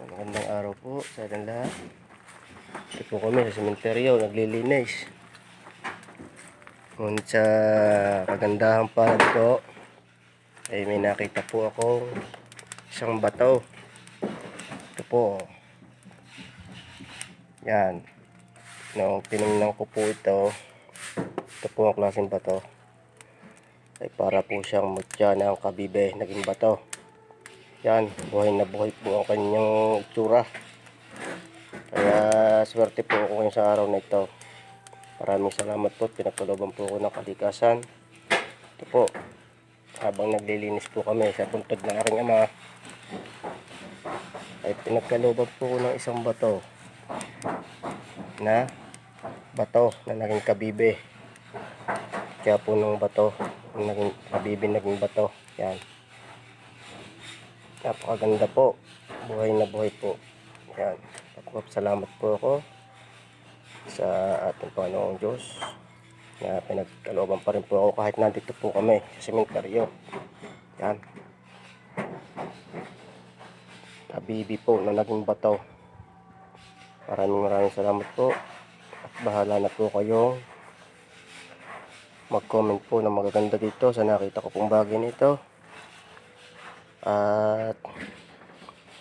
Magandang araw po sa ating lahat. Ito po kami sa sementeryo, naglilinis. Ngunit sa kagandahan pa ito, ay may nakita po akong isang bato. Ito po. Yan. Noong tinignan ko po ito po ang klaseng bato. Ay para po siyang mutya ng kabibe, naging bato. Yan, buhay na buhay po ang kanyang itsura. Kaya swerte po ako ngayon sa araw na ito. Maraming salamat po, pinagkalooban po ako ng kalikasan. Ito po, habang naglilinis po kami sa buntod ng aking ama, ay pinagkalooban po ako ng isang bato na naging kabibe. Kaya po ng bato, naging kabibe, naging bato. Yan. Napakaganda po. Buhay na buhay po. Yan. Salamat po ako sa ating Panginoong Diyos na pinagkalooban pa rin po ako kahit nandito po kami sa sementeryo. Yan. Kabibi po na naging bato. Maraming salamat po. At bahala na po kayong mag-comment po na magaganda dito sa nakita ko pong bagay nito. At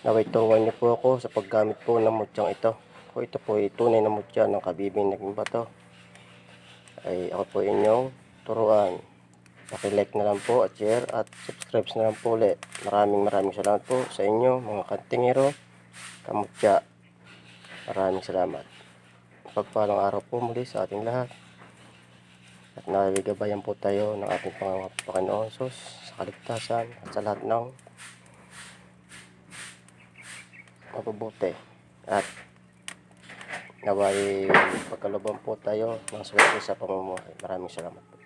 naway turuan niyo po ako sa paggamit po ng mutyang ito. Kung ito po ay tunay na mutya ng kabibing naging bato, ay ako po inyong turuan. Paki-like na lang po at share at subscribe na lang po ulit. Maraming salamat po sa inyo mga kantingero, kamutya. Maraming salamat. Pagpalang araw po muli sa ating lahat. At nabigabayan po tayo ng ating Panginoon Sus sa kaligtasan at sa lahat ng mabubuti. At naway pagkalooban po tayo ng swerte sa pamumuhay. Maraming salamat po.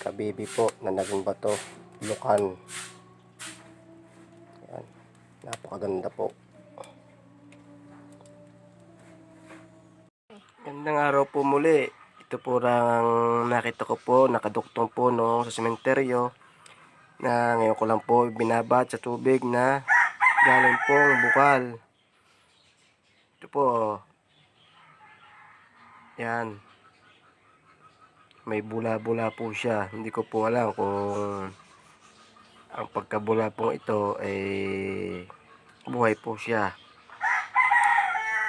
Kabibi po na naging bato, lukan. Yan. Napakaganda po. Gandang araw po muli. Ito po ang nakita ko po, nakaduktong po no, sa sementeryo na ngayon ko lang po binabad sa tubig na galing pong bukal. Ito po. Yan. May bula-bula po siya. Hindi ko po alam kung ang pagkabula po ito ay buhay po siya.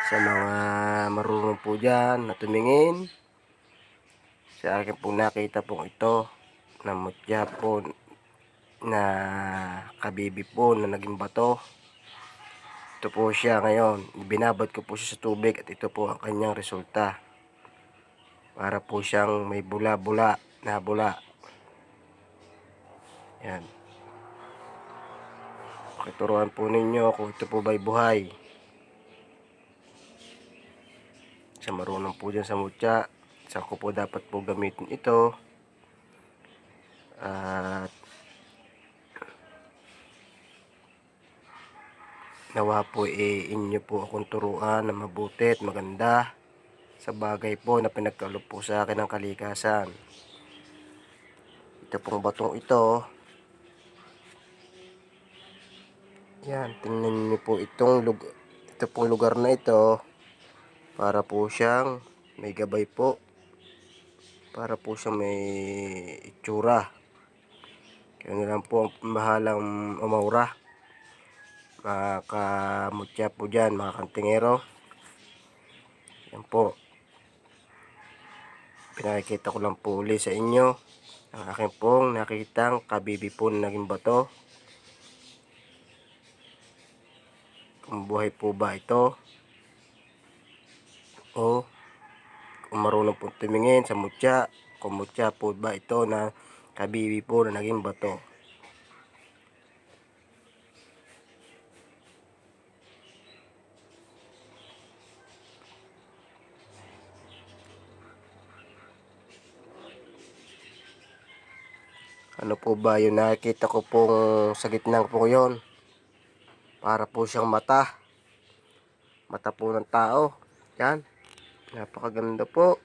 Sa mga marunong po dyan na tumingin, sa akin po nakita po ito na mutya po na kabibi po na naging bato. Ito po siya ngayon. Binabad ko po siya sa tubig at ito po ang kanyang resulta. Para po siyang may bula-bula na bula. Yan. Pakituruan po ninyo kung ito po ba'y buhay. Sa marunong po dyan sa mutya, saan ko po dapat po gamitin ito. At nawa po inyo po akong turuan na mabuti at maganda sa bagay po na pinagkaloob po sa akin ng kalikasan. Ito pong batong ito. Yan, tingnan niyo po itong lugar. Ito pong lugar na ito. Para po siyang may gabay po. Para po siyang may itsura. Kaya nilang po ang bahalang umaura. Mga kamutya po dyan, mga kantingero. Yan po. Pinakikita ko lang po uli sa inyo ang aking pong nakitang kabibi po na naging bato. Kung buhay po ba ito o kung marunong po tumingin sa mutya, kung mutya po ba ito na kabibi po na naging bato. Ano po ba yung nakikita ko pong sa gitna po yon? Para po siyang mata. Mata po ng tao. Yan. Napakaganda po.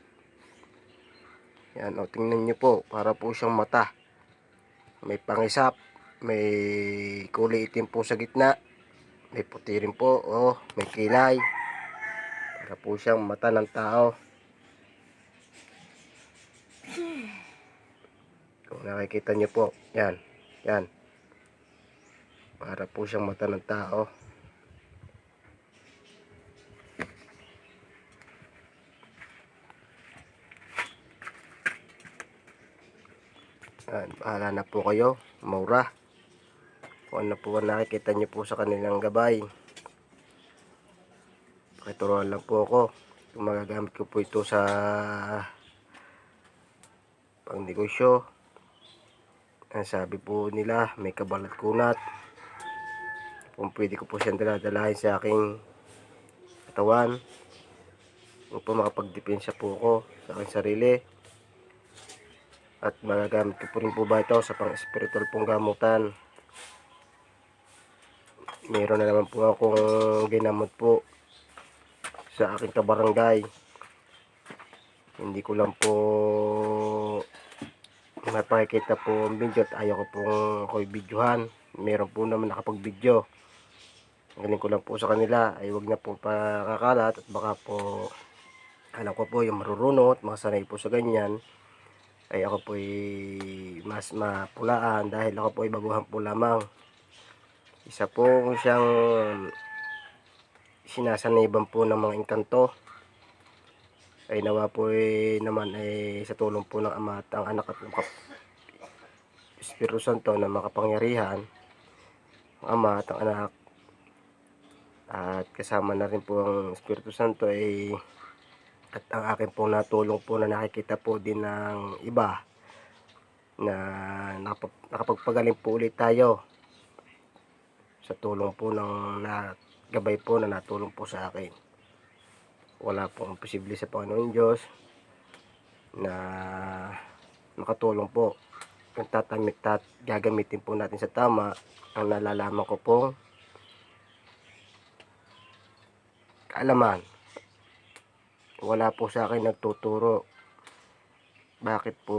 Yan, o tingnan nyo po. Para po siyang mata. May pangisap. May kulay itim po sa gitna. May puti rin po. Oh, may kilay. Para po siyang mata ng tao. Kung nakikita niyo po, yan. Yan. Para po siyang mata ng tao. Yan, bahala na po kayo. Mura. Kung ano po ang nakikita niyo po sa kanilang gabay. Pakituruan lang po ako. Kung magagamit ko po ito sa pang negosyo. Ang sabi po nila, may kabalat kunat. Kung pwede ko po siyang daladalahin sa aking katawan. Upang makapagdepensa po ako sa aking sarili. At magagamit ko po rin po ba ito sa pang spiritual pong gamutan. Meron na naman po akong ginamot po sa aking kabarangay. Hindi ko lang po mapakikita po ang video at ayaw ko pong ako'y videohan. Meron po naman nakapag-video. Galing ko lang po sa kanila ay wag na po pakakalat at baka po alam ko po yung marurunot, makasanay po sa ganyan ay ako po ay mas mapulaan dahil ako po ay baguhan po lamang. Isa po siyang sinasaniban po ng mga engkanto ay nawa po ay naman ay sa tulong po ng Ama at ang Anak at ng Espiritu Santo na makapangyarihan, ang Ama at ang Anak at kasama na rin po ang Espiritu Santo ay at ang akin po natulong po na nakikita po din ng iba na nakapagpagaling po ulit tayo sa tulong po ng gabay po na natulong po sa akin. Wala pong posible sa Panginoon Diyos na makatulong po. Kung gagamitin po natin sa tama, ang nalalaman ko pong kaalaman. Wala po sa akin nagtuturo. Bakit po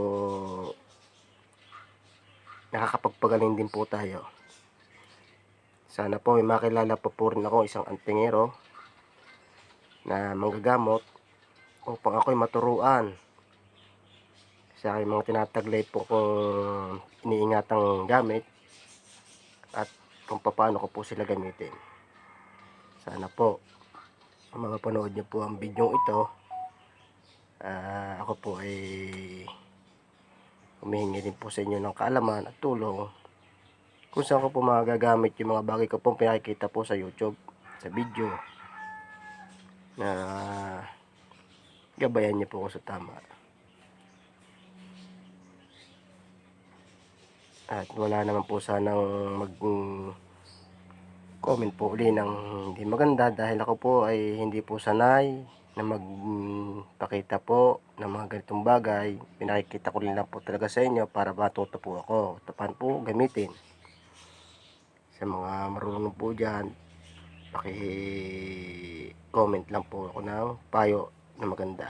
nakakapagpagaling din po tayo. Sana po may makilala po rin ako isang antingero na manggagamot upang ako'y maturuan sa aking mga tinataglay po kung iniingatang gamit at kung paano ko po sila gamitin. Sana po mapapanood niyo po ang video ito. Ako po ay humihingi din po sa inyo ng kaalaman at tulong kung saan ko po magagamit yung mga bagay ko pong pinakikita po sa YouTube, sa video na gabayan niyo po ako sa tama. At wala naman po sanang comment po uli ng hindi maganda dahil ako po ay hindi po sanay na magpakita po ng mga ganitong bagay. Pinakikita ko rin lang po talaga sa inyo para matuto po ako. Paano po gamitin. Sa mga marunong po dyan, paki-comment lang po ako ng payo na maganda.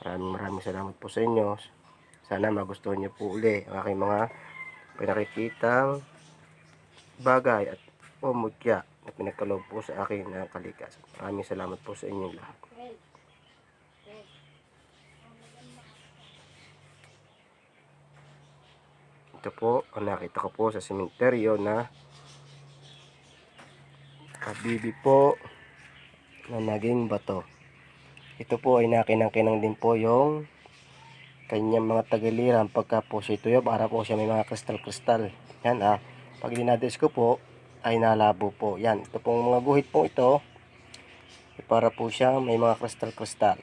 Maraming salamat po sa inyo. Sana magustuhan niyo po uli ang aking mga pinakikitang bagay at pumutya na pinagkaloob po sa akin ng kalikasan. Maraming salamat po sa inyong lahat. Ito po ang nakita ko po sa sementeryo na kabibi po na naging bato. Ito po ay nakinang-kinang din po yung kanyang mga tagiliran pagka po siya tuyo para po siya may mga kristal-kristal. Yan pag dinadis ko po ay nalabo po. Yan, ito pong mga guhit po ito para po siya may mga kristal-kristal.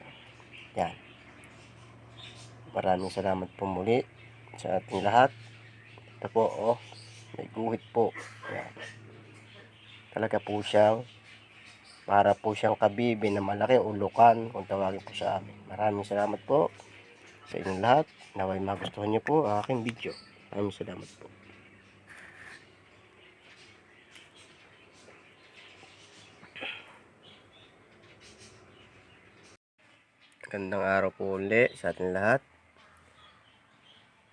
Yan. Maraming salamat po muli sa ating lahat. Ito po may guhit po. Yan. Talaga po siyang para po siyang kabibi na malaki o lukan kung tawagin po sa amin. Maraming salamat po sa inyong lahat. Naway magustuhan niyo po ang aking video. Maraming salamat po. Gandang araw po ulit sa ating lahat.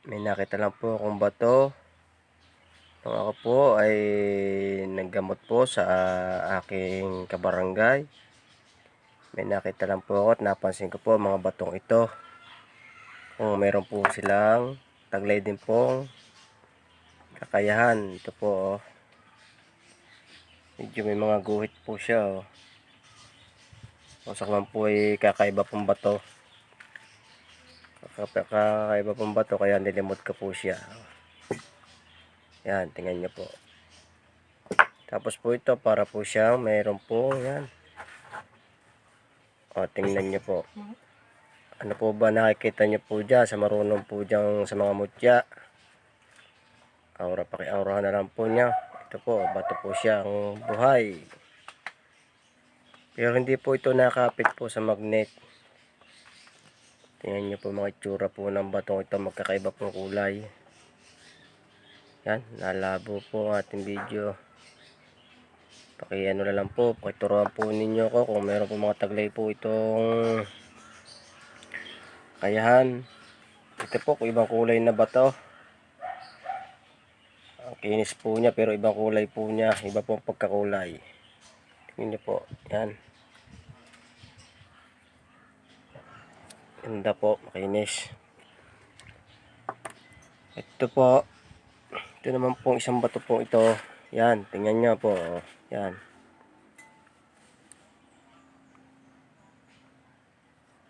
May nakita lang po akong bato Ako po ay naggamot po sa aking kabarangay. May nakita lang po ako at napansin ko po mga batong ito. Kung meron po silang taglay din pong kakayahan. Ito po oh. Medyo may mga guhit po siya oh. Wasak man po ay kakaiba pong bato. Kakaiba pong bato kaya nilimot ko po siya. Yan, tingnan nyo po. Tapos po ito para po siyang mayroon po yan. O, tingnan nyo po. Ano po ba nakikita nyo po dyan sa marunong po dyan sa mga mutya? Aura, paki-aurahan na lang po niya. Ito po, bato po siya ang buhay. Pero hindi po ito nakapit po sa magnet. Tingnan nyo po mga itsura po ng batong ito. Magkakaiba pong kulay. Yan, nalabo po ang ating video. Paki-ano na lang po, pakituruan po ninyo ko kung meron po mga taglay po itong kayahan. Ito po, kung ibang kulay na bato. Ang kinis po niya pero ibang kulay po niya. Iba pong pagkakulay. Tingnan nyo po, yan. Ganda po, makinis. Ito po, ito naman pong isang bato po ito. Yan, tingnan nyo po. Yan.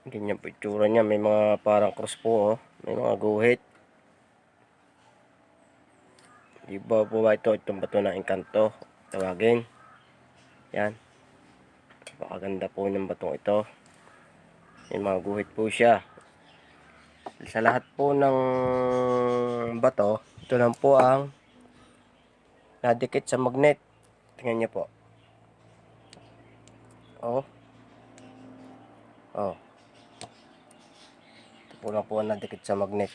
Ganyan po itsura niya. May mga parang cross po. May mga guhit. Iba po ba ito? Itong bato ng engkanto. Tawagin. Yan. Napakaganda po ng batong ito. May mga guhit po siya. Sa lahat po ng bato, ito lang po ang nadikit sa magnet. Tingnan niyo po. Oh. Oh. Ito po lang po ang nadikit sa magnet.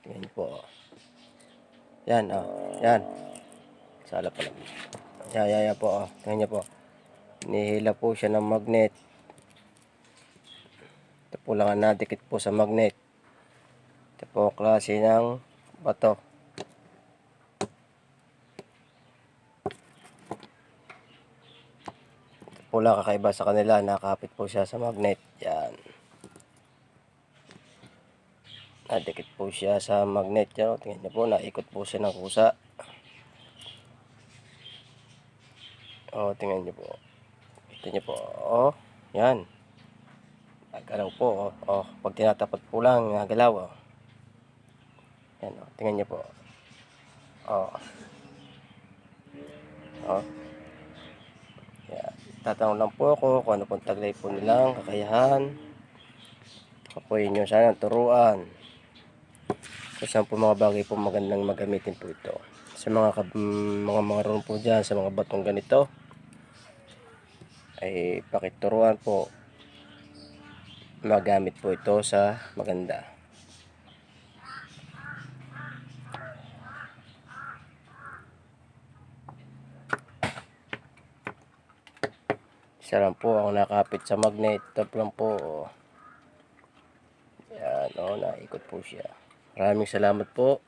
Tingnan niyo po. Yan, oh. Yan. Sala pa lang. Yan po, oh. Tingnan niyo po. Nihila po siya ng magnet. Ito po lang ang nadikit po sa magnet. Ito po ang klase ng bato. Ito po lang kakaiba sa kanila. Nakapit po siya sa magnet. Yan. Nadikit po siya sa magnet. Yan. Tingnan niyo po. Naikot po siya ng kusa. Oh, tingnan niyo po. Ito niyo po. Oh, yan. Nagalaw po. Oh, pag tinatapat po lang, nagalaw. Oh. Yan. Oh, tingnan niyo po. Oh. Oh. Yan. Tatanong lang po ako kung ano pong taglay po nilang kakayahan. Ako po inyo sana turuan. Kung saan po mga bagay po magandang magamitin po ito. Sa mga marunong po dyan, sa mga batong ganito, ay pakituruan po. Magamit po ito sa maganda. Isa lang po ang nakapit sa magnet. Top lang po. Oh. Yan, oh, naikot po siya. Maraming salamat po.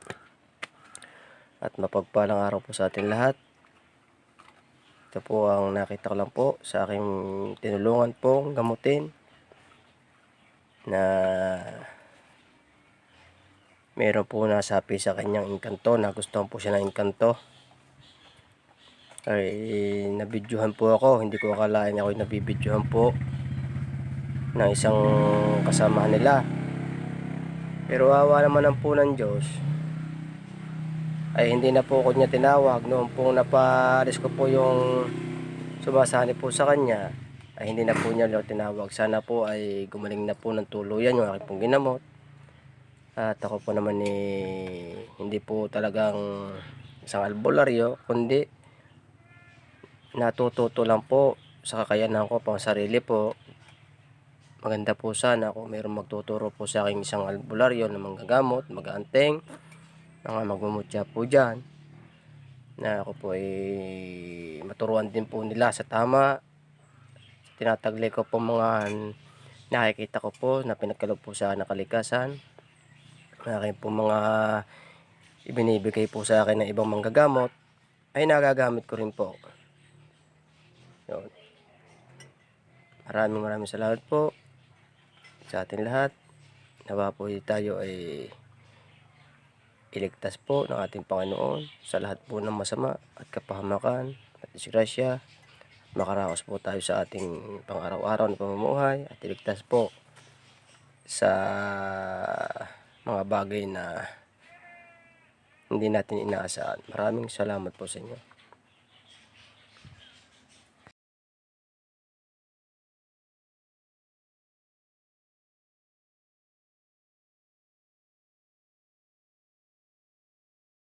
At mapagpalang araw po sa ating lahat. Ito po ang nakita ko lang po sa aking tinulungan pong gamutin na meron po nasapi sa kanyang engkanto. Nagustuhan po siya ng engkanto. Ay nabidyohan po ako. Hindi ko akalain ako nabibidyohan po ng isang kasamahan nila. Pero awa naman ang po ng Diyos. Ay hindi na po ako niya tinawag noon pong napalis ko po yung sumasani po sa kanya, ay hindi na po niya tinawag. Sana po ay gumaling na po ng tuluyan yung aking pong ginamot. At ako po naman hindi po talagang isang albularyo, kundi natututo lang po sa kakayanan ko pang sarili po. Maganda po sana kung mayroong magtuturo po sa aking isang albularyo na manggagamot, mag-aanteng, mga magmumutya po dyan, na ako po ay maturuan din po nila sa tama. Tinataglay ko po mga nakikita ko po na pinagkaloob po sa nakalikasan. Aking po mga ibinibigay po sa akin ng ibang manggagamot ay nagagamit ko rin po. Yun. Maraming salamat po sa ating lahat. Nawa po tayo ay iligtas po ng ating Panginoon sa lahat po ng masama at kapahamakan at disgrasya. Makaraos po tayo sa ating pang-araw-araw na pamumuhay at iligtas po sa mga bagay na hindi natin inaasahan. Maraming salamat po sa inyo.